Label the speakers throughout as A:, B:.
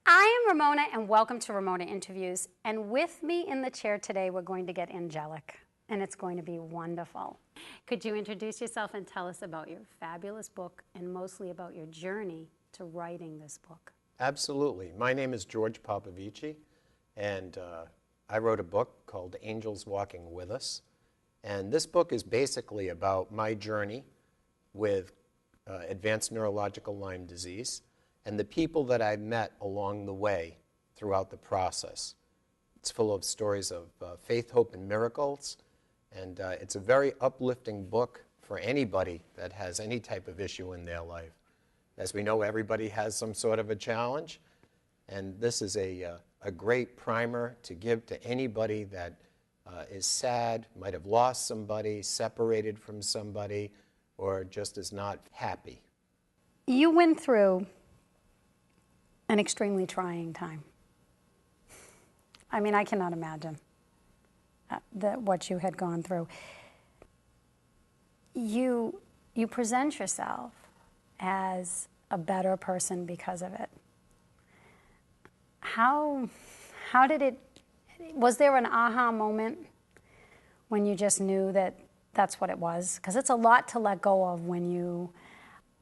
A: I am Ramona, and welcome to Ramona Interviews. And with me in the chair today, we're going to get angelic, and it's going to be wonderful. Could you introduce yourself and tell us about your fabulous book, and mostly about your journey to writing this book?
B: Absolutely. My name is George Popovici, and I wrote a book called Angels Walking With Us. And this book is basically about my journey with advanced neurological Lyme disease and the people that I met along the way throughout the process. It's full of stories of faith, hope, and miracles, and it's a very uplifting book for anybody that has any type of issue in their life. As we know, everybody has some sort of a challenge, and this is a great primer to give to anybody that is sad, might have lost somebody, separated from somebody, or just is not happy.
A: You went through an extremely trying time. I mean, I cannot imagine what you had gone through. You present yourself as a better person because of it. How did it, was there an aha moment when you just knew that that's what it was? Because it's a lot to let go of when you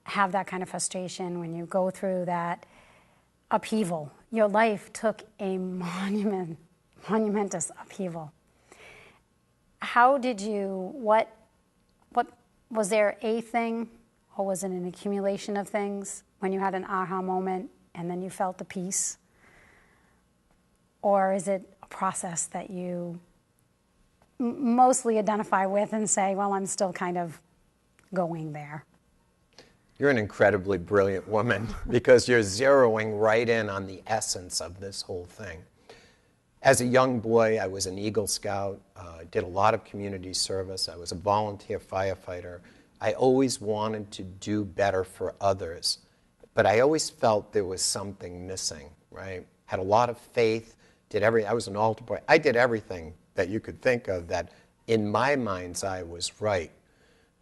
A: have that kind of frustration, when you go through that upheaval. Your life took a monumentous upheaval. How did you, what was there a thing, or was it an accumulation of things when you had an aha moment and then you felt the peace? Or is it a process that you mostly identify with and say, well, I'm still kind of going there?
B: You're an incredibly brilliant woman because you're zeroing right in on the essence of this whole thing. As a young boy, I was an Eagle Scout, did a lot of community service. I was a volunteer firefighter. I always wanted to do better for others, but I always felt there was something missing, right? Had a lot of faith, I was an altar boy. I did everything that you could think of that in my mind's eye was right.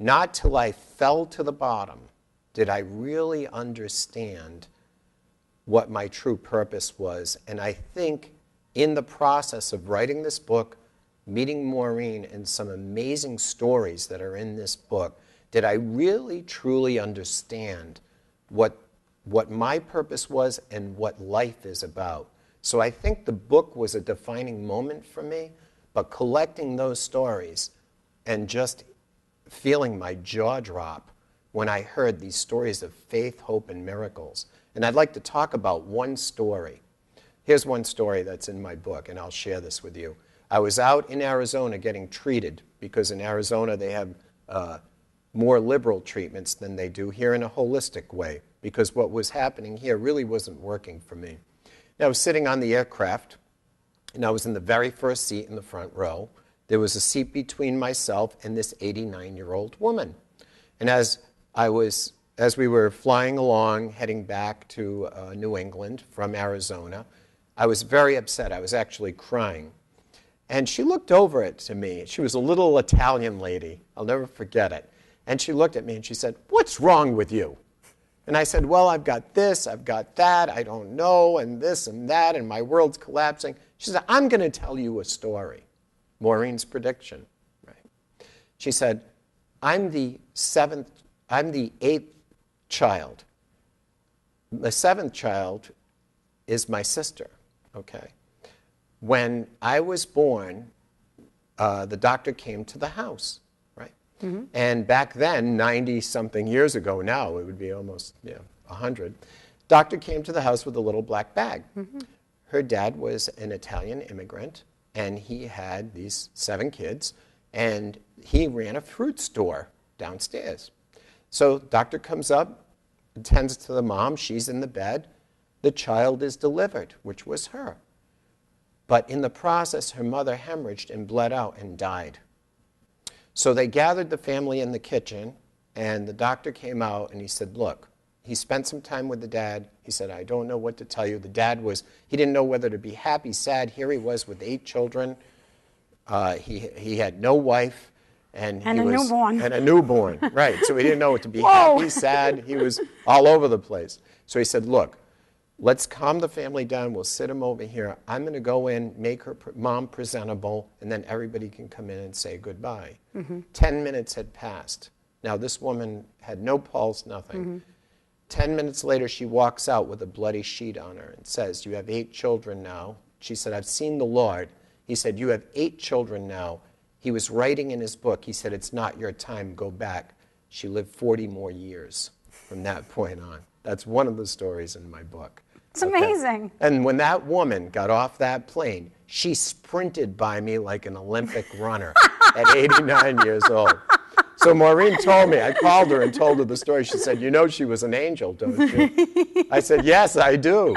B: Not till I fell to the bottom did I really understand what my true purpose was. And I think in the process of writing this book, meeting Maureen, and some amazing stories that are in this book, did I really, truly understand what my purpose was and what life is about. So I think the book was a defining moment for me, but collecting those stories and just feeling my jaw drop when I heard these stories of faith, hope, and miracles. And I'd like to talk about one story. Here's one story that's in my book, and I'll share this with you. I was out in Arizona getting treated, because in Arizona they have more liberal treatments than they do here in a holistic way, because what was happening here really wasn't working for me. And I was sitting on the aircraft, and I was in the very first seat in the front row. There was a seat between myself and this 89-year-old woman. And as we were flying along, heading back to New England from Arizona, I was very upset. I was actually crying. And she looked over it to me. She was a little Italian lady. I'll never forget it. And she looked at me and she said, "What's wrong with you?" And I said, "Well, I've got this, I've got that, I don't know, and this and that, and my world's collapsing." She said, "I'm going to tell you a story." Maureen's prediction, right? She said, I'm the eighth child. The seventh child is my sister, okay? When I was born, the doctor came to the house, right? Mm-hmm. And back then, 90-something years ago now, it would be almost 100, doctor came to the house with a little black bag. Mm-hmm. Her dad was an Italian immigrant, and he had these 7 kids, and he ran a fruit store downstairs. So doctor comes up, attends to the mom, she's in the bed, the child is delivered, which was her. But in the process, her mother hemorrhaged and bled out and died. So they gathered the family in the kitchen, and the doctor came out and he said, look, he spent some time with the dad. He said, I don't know what to tell you. The dad he didn't know whether to be happy, sad. Here he was with 8 children. He had no wife. And a newborn. And a newborn, right. So he didn't know what to be happy, sad. He was all over the place. So he said, look, Let's calm the family down. We'll sit them over here. I'm going to go in, make her mom presentable, and then everybody can come in and say goodbye. 10 minutes had passed. Now, this woman had no pulse, nothing. 10 minutes later, she walks out with a bloody sheet on her and says, you have 8 children now. She said, I've seen the Lord. He said, you have 8 children now. He was writing in his book. He said, it's not your time. Go back. She lived 40 more years from that point on. That's one of the stories in my book.
A: It's amazing.
B: And when that woman got off that plane, she sprinted by me like an Olympic runner at 89 years old. So Maureen told me, I called her and told her the story. She said, you know she was an angel, don't you? I said, yes, I do,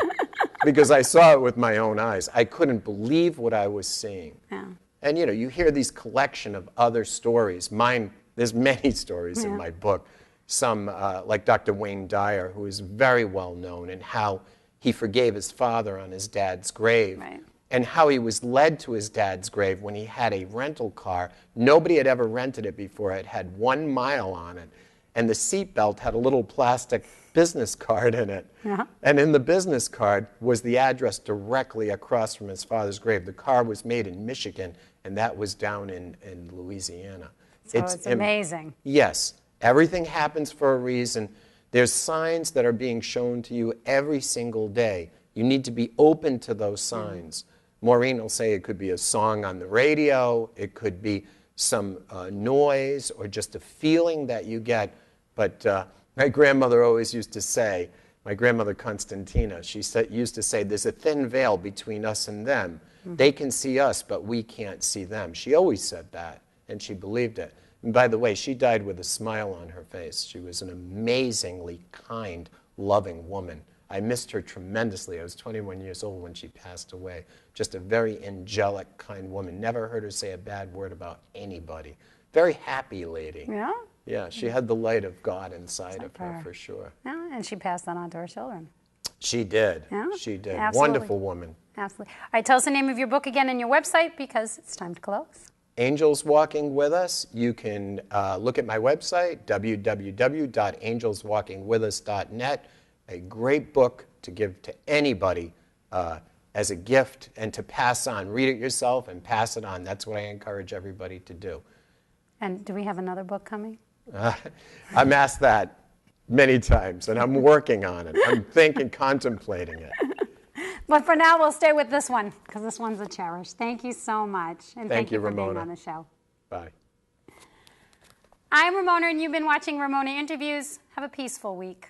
B: because I saw it with my own eyes. I couldn't believe what I was seeing.
A: Yeah.
B: And, you know, you hear these collection of other stories. Mine, there's many stories in my book. Some, like Dr. Wayne Dyer, who is very well known, and how he forgave his father on his dad's grave.
A: Right.
B: And how he was led to his dad's grave when he had a rental car. Nobody had ever rented it before. It had 1 mile on it. And the seatbelt had a little plastic business card in it.
A: Yeah.
B: And in the business card was the address directly across from his father's grave. The car was made in Michigan, and that was down in Louisiana.
A: So it's amazing.
B: Yes. Everything happens for a reason. There's signs that are being shown to you every single day. You need to be open to those signs. Maureen will say it could be a song on the radio, it could be some noise, or just a feeling that you get. But my grandmother always used to say, my grandmother Constantina, she used to say, there's a thin veil between us and them. They can see us, but we can't see them. She always said that, and she believed it. And by the way, she died with a smile on her face. She was an amazingly kind, loving woman. I missed her tremendously. I was 21 years old when she passed away. Just a very angelic, kind woman. Never heard her say a bad word about anybody. Very happy lady.
A: Yeah?
B: Yeah, she had the light of God inside of her, for sure.
A: Yeah, and she passed that on to her children.
B: She did.
A: Yeah?
B: She did.
A: Absolutely.
B: Wonderful woman.
A: Absolutely. All right, tell us the name of your book again and your website, because it's time to close.
B: Angels Walking With Us. You can look at my website, www.angelswalkingwithus.net. A great book to give to anybody as a gift and to pass on. Read it yourself and pass it on. That's what I encourage everybody to do.
A: And do we have another book coming?
B: I'm asked that many times, and I'm working on it. I'm thinking, contemplating it.
A: But for now, we'll stay with this one, because this one's a cherish. Thank you so much. And thank you for
B: Ramona.
A: being on the show.
B: Bye.
A: I'm Ramona, and you've been watching Ramona Interviews. Have a peaceful week.